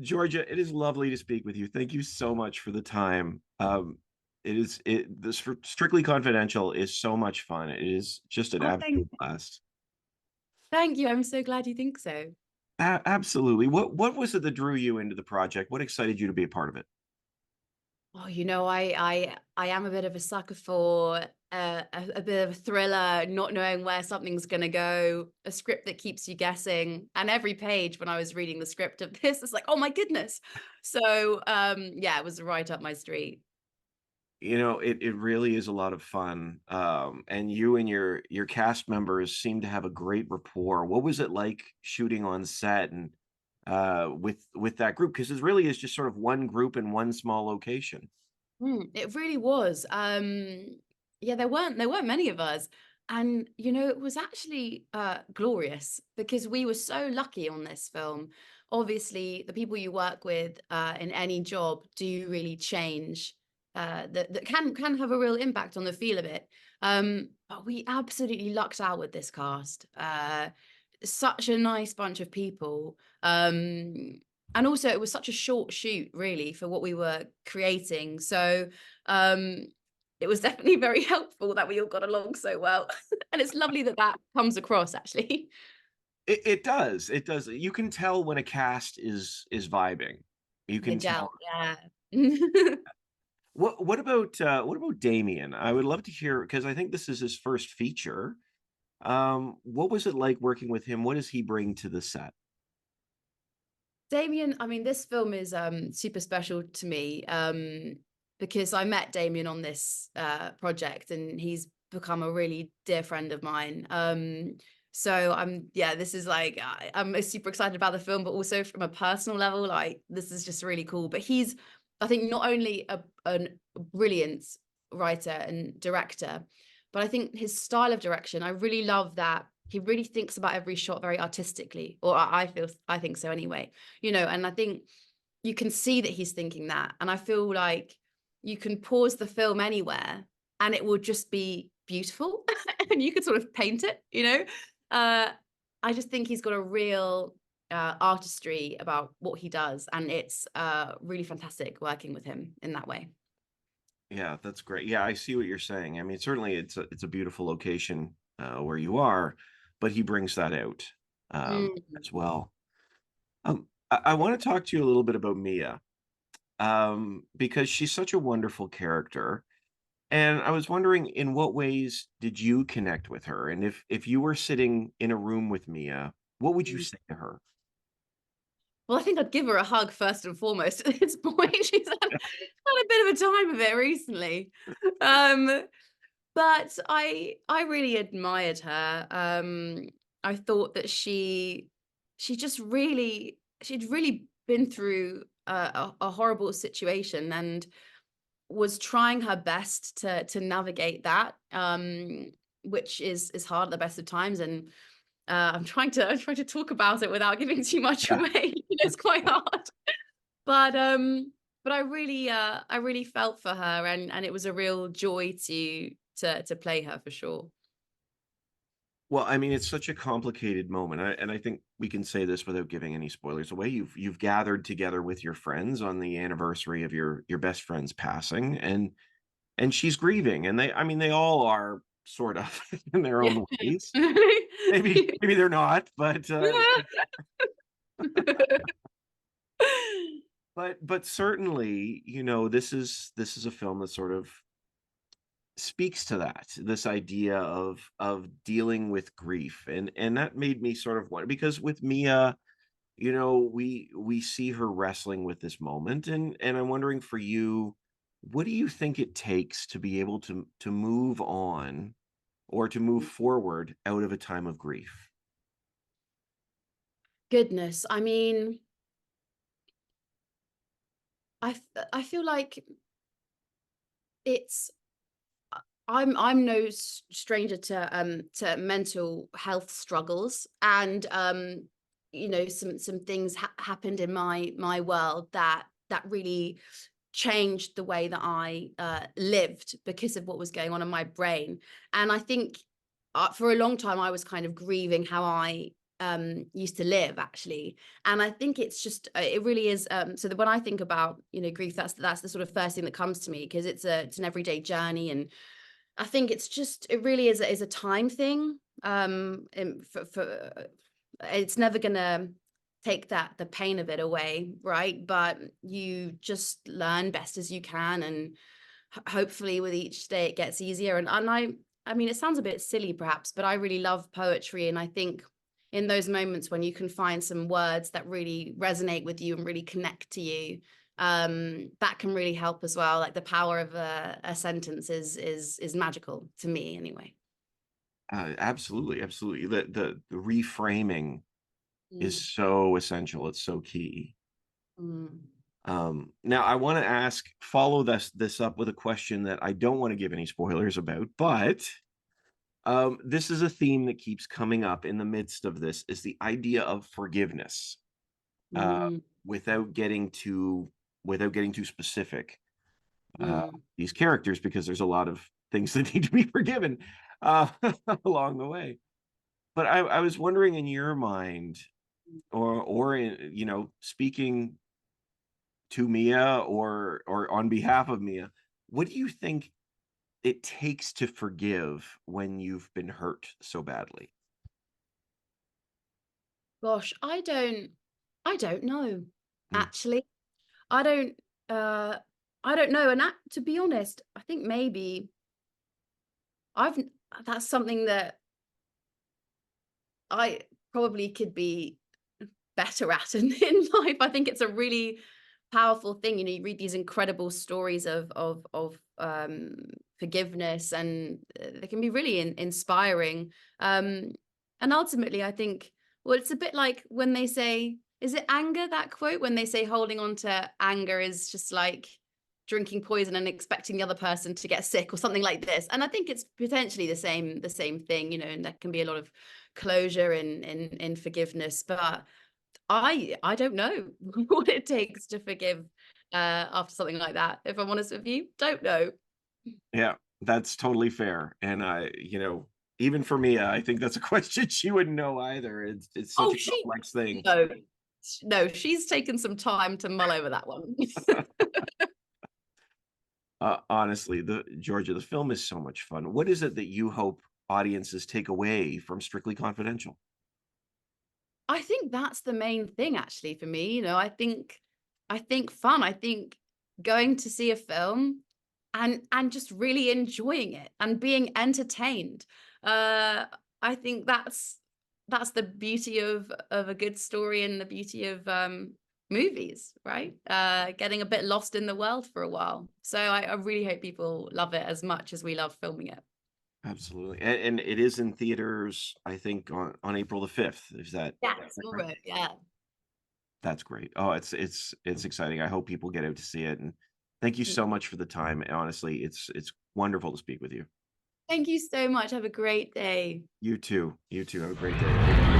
Georgia, it is lovely to speak with you. Thank you so much for the time. This for Strictly Confidential is so much fun. It is just an Oh, absolute blast. thank you. I'm so glad you think so. Absolutely. What was it that drew you into the project? What excited you to be a part of it? Oh, I am a bit of a sucker for a bit of a thriller, not knowing where something's gonna go, a script that keeps you guessing. And every page when I was reading the script of this, it's like, oh my goodness. So yeah, it was right up my street. It really is a lot of fun. And you and your cast members seem to have a great rapport. What was it like shooting on set and with that group? Because it really is just sort of one group in one small location. It really was. Yeah, there weren't many of us. And it was actually glorious because we were so lucky on this film. Obviously, the people you work with in any job do really change that can have a real impact on the feel of it. But we absolutely lucked out with this cast. Such a nice bunch of people. And also it was such a short shoot really for what we were creating, so um it was definitely very helpful that we all got along so well. And it's lovely that that comes across actually. It does. It does. You can tell when a cast is vibing. You The can tell. gel, yeah. What about Damien? I would love to hear because I think this is his first feature. What was it like working with him? What does he bring to the set? Damien, I mean, this film is super special to me because I met Damien on this project and he's become a really dear friend of mine. So yeah, this is like, I'm super excited about the film, but also from a personal level, like this is just really cool. But he's, I think, not only a brilliant writer and director, but I think his style of direction, I really love that he really thinks about every shot very artistically, or I think so anyway. And I think you can see that he's thinking that. And I feel like you can pause the film anywhere and it will just be beautiful and you could sort of paint it. Uh, I just think he's got a real artistry about what he does. And it's really fantastic working with him in that way. Yeah, that's great. Yeah, I see what you're saying. I mean, certainly it's a beautiful location where you are, but he brings that out Mm. as well. I want to talk to you a little bit about Mia because she's such a wonderful character, and I was wondering in what ways did you connect with her, and if you were sitting in a room with Mia, what would you say to her? Well, I think I'd give her a hug first and foremost at this point. She's had a bit of a time of it recently. Um, but I really admired her. I thought that she'd really been through a horrible situation and was trying her best to navigate that, which is hard at the best of times. And I'm trying to talk about it without giving too much Yeah. away. It's quite hard. But I really felt for her, and it was a real joy to play her for sure. Well, I mean, it's such a complicated moment, and I think we can say this without giving any spoilers away. You've gathered together with your friends on the anniversary of your best friend's passing, and she's grieving, and I mean, they all are sort of in their Yeah. own ways. Maybe they're not, but certainly, this is a film that sort of speaks to that, this idea of dealing with grief, and that made me sort of wonder because with Mia, we see her wrestling with this moment, and I'm wondering for you, what do you think it takes to be able to move on or to move forward out of a time of grief? Goodness, I mean, I feel like it's I'm no stranger to mental health struggles, and some things happened in my world that really changed the way that I lived because of what was going on in my brain. And I think for a long time I was kind of grieving how I used to live, actually. And I think it's just it really is so that when I think about, grief, that's the sort of first thing that comes to me, because it's an everyday journey. And I think it's just, it really is a time thing. And for it's never gonna take the pain of it away, right? But you just learn best as you can, and hopefully with each day it gets easier. And I mean, it sounds a bit silly perhaps, but I really love poetry, and I think in those moments when you can find some words that really resonate with you and really connect to you, that can really help as well. Like the power of a sentence is magical to me anyway. Absolutely, absolutely. The reframing is Mm, so essential. It's so key. mm, Now I want to follow this up with a question that I don't want to give any spoilers about, but this is a theme that keeps coming up in the midst of this, is the idea of forgiveness. Uh, mm, without getting too specific, uh, mm. these characters, because there's a lot of things that need to be forgiven uh, along the way. But I was wondering, in your mind, or in, speaking to Mia, or on behalf of Mia, what do you think it takes to forgive when you've been hurt so badly? Gosh, I don't know. Mm, Actually, I don't uh I don't know. And to be honest, I think maybe I've that's something that I probably could be better at in life. I think it's a really powerful thing. You read these incredible stories of forgiveness, and they can be really inspiring. Um, and ultimately, I think, well, it's a bit like when they say, is it anger, that quote, when they say holding on to anger is just like drinking poison and expecting the other person to get sick, or something like this. And I think it's potentially the same thing, and there can be a lot of closure in forgiveness. But I don't know what it takes to forgive after something like that. If I'm honest with you, don't know. yeah, that's totally fair. And even for Mia, I think that's a question she wouldn't know either. It's such Oh, a complex thing. no, no, she's taken some time to mull over that one. Honestly, the Georgia, the film is so much fun. What is it that you hope audiences take away from Strictly Confidential? I think that's the main thing, actually, for me. I think fun. I think going to see a film and just really enjoying it and being entertained. Uh, I think that's the beauty of a good story, and the beauty of movies, right? Getting a bit lost in the world for a while. So I really hope people love it as much as we love filming it. Absolutely. And it is in theaters, I think, on April the 5th. Yeah, Is that correct? tomorrow. Yeah. That's great. Oh, it's exciting. I hope people get out to see it. And thank you so much for the time. Honestly, it's wonderful to speak with you. Thank you so much. Have a great day. You too. You too. Have a great day.